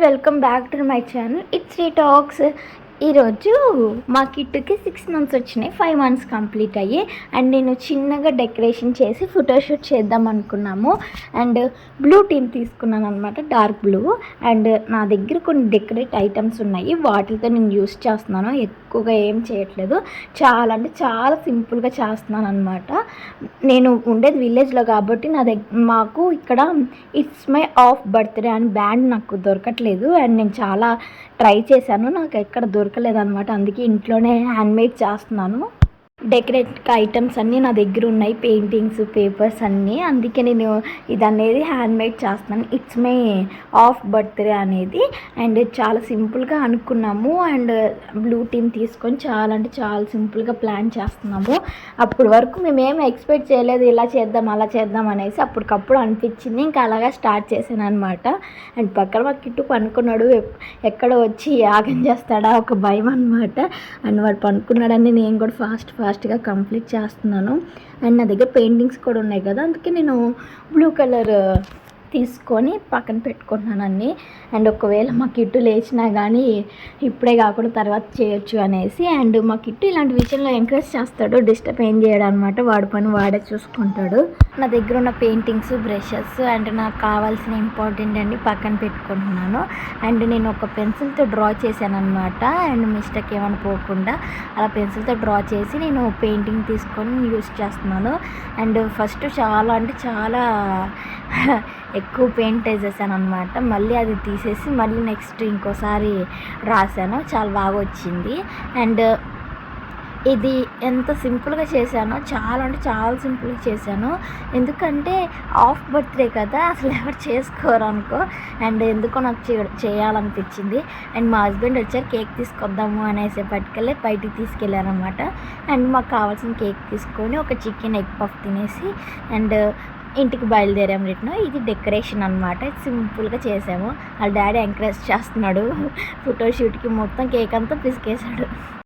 Welcome back to my channel it's Sri talks. ఈరోజు మా కిట్టుకి 6 months వచ్చినాయి, 5 months కంప్లీట్ అయ్యి. అండ్ నేను చిన్నగా డెకరేషన్ చేసి ఫోటోషూట్ చేద్దాం అనుకున్నాము. అండ్ బ్లూ టీమ్ తీసుకున్నాను అనమాట, డార్క్ బ్లూ. అండ్ నా దగ్గర కొన్ని డెకరేట్ ఐటమ్స్ ఉన్నాయి, వాటితో నేను యూస్ చేస్తున్నాను. ఎక్కువగా ఏం చేయట్లేదు, చాలా అంటే చాలా సింపుల్గా చేస్తున్నాను అనమాట. నేను ఉండేది విలేజ్లో కాబట్టి మాకు ఇక్కడ ఇట్స్ మై ఆఫ్ బర్త్డే అని బ్యాండ్ నాకు దొరకట్లేదు. అండ్ నేను చాలా ట్రై చేశాను, నాకు ఎక్కడ దొరకలేదన్నమాట. అందుకే ఇంట్లోనే హ్యాండ్మేడ్ చేస్తున్నాను. డెకరేట్ ఐటమ్స్ అన్నీ నా దగ్గర ఉన్నాయి, పెయింటింగ్స్, పేపర్స్ అన్నీ. అందుకే నేను ఇది అనేది హ్యాండ్మేడ్ చేస్తున్నాను, ఇట్స్ మై ఆఫ్ బర్త్డే అనేది. అండ్ చాలా సింపుల్గా అనుకున్నాము. అండ్ బ్లూ టీమ్ తీసుకొని చాలా అంటే చాలా సింపుల్గా ప్లాన్ చేస్తున్నాము. అప్పటి వరకు మేమేం ఎక్స్పెక్ట్ చేయలేదు, ఇలా చేద్దాం అలా చేద్దాం అనేసి. అప్పటికప్పుడు అనిపించింది, ఇంకా అలాగా స్టార్ట్ చేశాను అనమాట. అండ్ పక్కన మా కిట్టు పనుకున్నాడు, ఎక్కడ వచ్చి యాగం చేస్తాడా ఒక భయం అనమాట. అండ్ వాడు పనుకున్నాడని నేను కూడా ఫాస్ట్గా కంప్లీట్ చేస్తున్నాను. అండ్ నా దగ్గర పెయింటింగ్స్ కూడా ఉన్నాయి కదా, అందుకే నేను బ్లూ కలర్ తీసుకొని పక్కన పెట్టుకుంటున్నాను అన్నీ. అండ్ ఒకవేళ మా కిట్టు లేచినా కానీ ఇప్పుడే కాకుండా తర్వాత చేయొచ్చు అనేసి. అండ్ మా కిట్టు ఇలాంటి విషయంలో ఎంకరేజ్ చేస్తాడు, డిస్టర్బ్ ఏం చేయడం అనమాట. వాడి పని వాడే చూసుకుంటాడు. నా దగ్గర ఉన్న పెయింటింగ్స్, బ్రషెస్ అండ్ నాకు కావాల్సిన ఇంపార్టెంట్ అండి పక్కన పెట్టుకుంటున్నాను. అండ్ నేను ఒక పెన్సిల్తో డ్రా చేశాను అనమాట. అండ్ మిస్టేక్ ఏమైనా పోకుండా అలా పెన్సిల్తో డ్రా చేసి నేను పెయింటింగ్ తీసుకొని యూస్ చేస్తున్నాను. అండ్ ఫస్ట్ చాలా అంటే చాలా ఎక్కువ పెయింట్ వేసేసాను అనమాట. మళ్ళీ అది తీసేసి మళ్ళీ నెక్స్ట్ ఇంకోసారి రాశాను, చాలా బాగా వచ్చింది. అండ్ ఇది ఎంత సింపుల్గా చేశానో, చాలా అంటే చాలా సింపుల్గా చేశాను. ఎందుకంటే ఆఫ్ బర్త్డే కదా, అసలు ఎవరు చేసుకోరు అనుకో. అండ్ ఎందుకో నాకు చేయాలనిపించింది. అండ్ మా హస్బెండ్ వచ్చారు, కేక్ తీసుకొద్దాము అనేసి పట్టుకెళ్ళి బయటికి తీసుకెళ్ళారనమాట. అండ్ మాకు కావాల్సిన కేక్ తీసుకొని ఒక చికెన్ ఎగ్ పఫ్ తినేసి అండ్ ఇంటికి బయలుదేరాము రిటర్న్. ఇది డెకరేషన్ అనమాట, సింపుల్గా చేసాము. వాళ్ళ డాడీ ఎంకరేజ్ చేస్తున్నాడు, ఫోటోషూట్కి మొత్తం కేక్ అంతా పిసికేశాడు.